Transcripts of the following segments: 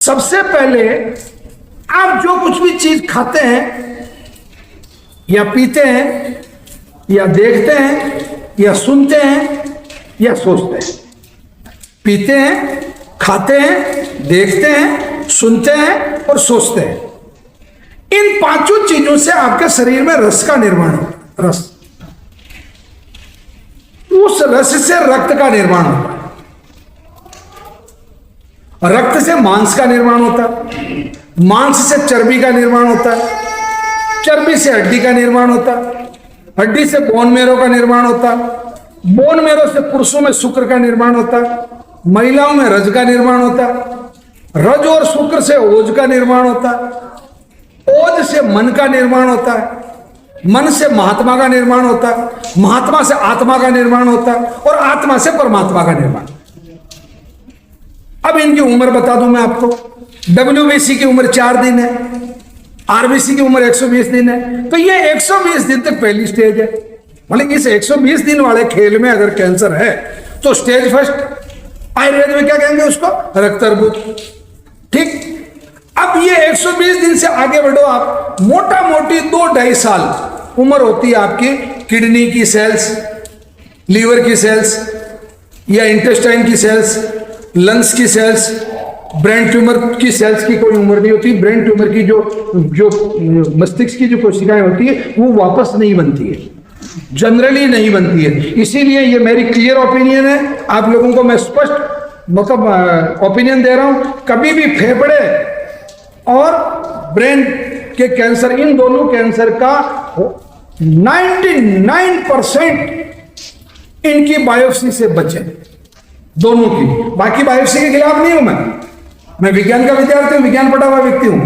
सबसे पहले आप जो कुछ भी चीज खाते हैं या पीते हैं या देखते हैं या सुनते हैं या सोचते हैं, पीते हैं, खाते हैं, देखते हैं, सुनते हैं और सोचते हैं, इन पांचों चीजों से आपके शरीर में रस का निर्माण होता है। रस, उस रस से रक्त का निर्माण होता है, रक्त से मांस का निर्माण होता है, मांस से चर्बी का निर्माण होता है, चर्बी से हड्डी का निर्माण होता है, हड्डी से बोन मेरो का निर्माण होता है, बोन मेरो से पुरुषों में शुक्र का निर्माण होता है, महिलाओं में रज का निर्माण होता है, रज और शुक्र से ओज का निर्माण होता है, ओज से मन का निर्माण होता है, मन से महात्मा का निर्माण होता है, महात्मा से आत्मा का निर्माण होता है और आत्मा से परमात्मा का निर्माण। अब इनकी उम्र बता दूं मैं आपको। WBC की उम्र 4 दिन है, RBC की उम्र 120 दिन है, तो ये 120 दिन तक पहली स्टेज है। मतलब इस 120 दिन वाले खेल में अगर कैंसर है तो स्टेज फर्स्ट, आयुर्वेद में क्या कहेंगे उसको, रक्तर्बुद। ठीक, अब ये 120 दिन से आगे बढ़ो आप, मोटा मोटी 2-2.5 साल उम्र होती है आपकी किडनी की सेल्स, लीवर की सेल्स या इंटेस्टाइन की सेल्स, लंग्स की सेल्स, ब्रेन ट्यूमर की सेल्स की कोई उम्र नहीं होती। ब्रेन ट्यूमर की जो मस्तिष्क की जो कोशिकाएं होती है वो वापस नहीं बनती है, जनरली नहीं बनती है। इसीलिए ये मेरी क्लियर ओपिनियन है, आप लोगों को मैं स्पष्ट मतलब ओपिनियन दे रहा हूं, कभी भी फेफड़े और ब्रेन के कैंसर, इन दोनों कैंसर का 99% इनकी बायोप्सी से बचे, दोनों की। बाकी बायोप्सी के खिलाफ नहीं हूं मैं विज्ञान का विद्यार्थी हूं, विज्ञान पढ़ा हुआ व्यक्ति हूं।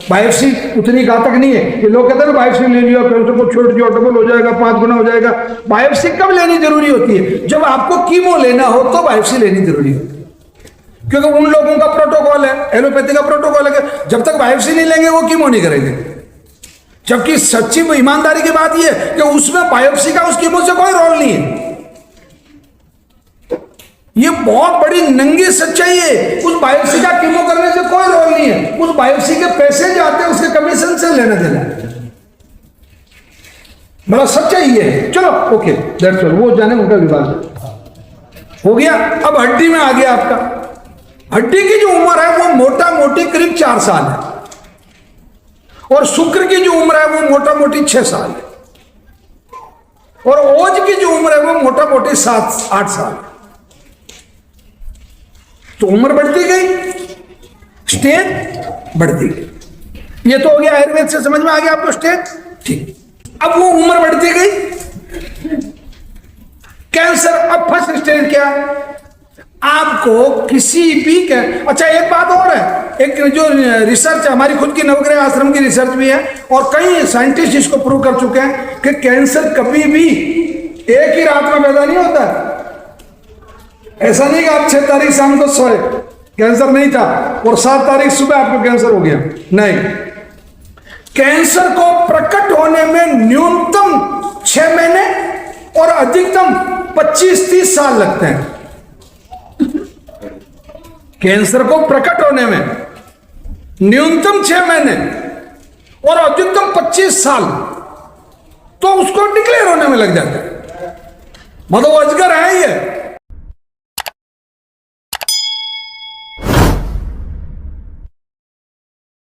बायोप्सी उतनी घातक नहीं है। ये लोग कहते हैं बायोप्सी ले लिया कैंसर को छोड़ दिया, डबल हो जाएगा, 5 गुना हो जाएगा। बायोप्सी कब लेनी जरूरी होती है? जब आपको कीमो लेना हो तो बायोप्सी लेनी जरूरी होती है, क्योंकि उन लोगों का प्रोटोकॉल है, एलोपैथी का प्रोटोकॉल है, जब तक बायोप्सी नहीं लेंगे वो कीमो नहीं करेंगे। जबकि सच्ची ईमानदारी की बात यह है कि उसमें बायोप्सी का उस कीमो से कोई रोल नहीं है। ये बहुत बड़ी नंगी सच्चाई है। उस बायोप्सी का कीमो करने से कोई रोल नहीं है। उस बायोप्सी के पैसे जो आते हैं उसके कमीशन से लेना देना, बड़ा सच्चाई है। चलो ओके, दैट्स ऑल, वो जाने उनका विवाद हो गया। अब हड्डी में आ गया आपका। हड्डी की जो उम्र है वो मोटा मोटी करीब 4 साल है, और शुक्र की जो उम्र है वो मोटा मोटी 6 साल है, और ओज की जो उम्र है वो मोटा मोटी 7-8 साल है। तो उम्र बढ़ती गई, स्टेज बढ़ती गई। ये तो हो गया आयुर्वेद से समझ में आ गया आपको स्टेज। ठीक, अब वो उम्र बढ़ती गई, कैंसर। अब फर्स्ट स्टेज क्या है? आपको किसी भी अच्छा एक बात और है, एक जो रिसर्च है हमारी खुद की नवग्रह आश्रम की रिसर्च भी है, और कई साइंटिस्ट इसको प्रूव कर चुके हैं कि कैंसर कभी भी एक ही रात में पैदा नहीं होता है। ऐसा नहीं कि आप 6 तारीख शाम को सोए, कैंसर नहीं था, और 7 तारीख सुबह आपको कैंसर हो गया। नहीं, कैंसर को प्रकट होने में न्यूनतम 6 महीने और अधिकतम 25-30 साल लगते हैं। कैंसर को प्रकट होने में न्यूनतम 6 महीने और अधिकतम 25 साल, तो उसको डिक्लेयर होने में लग जाता है। मतलब अजगर है ये,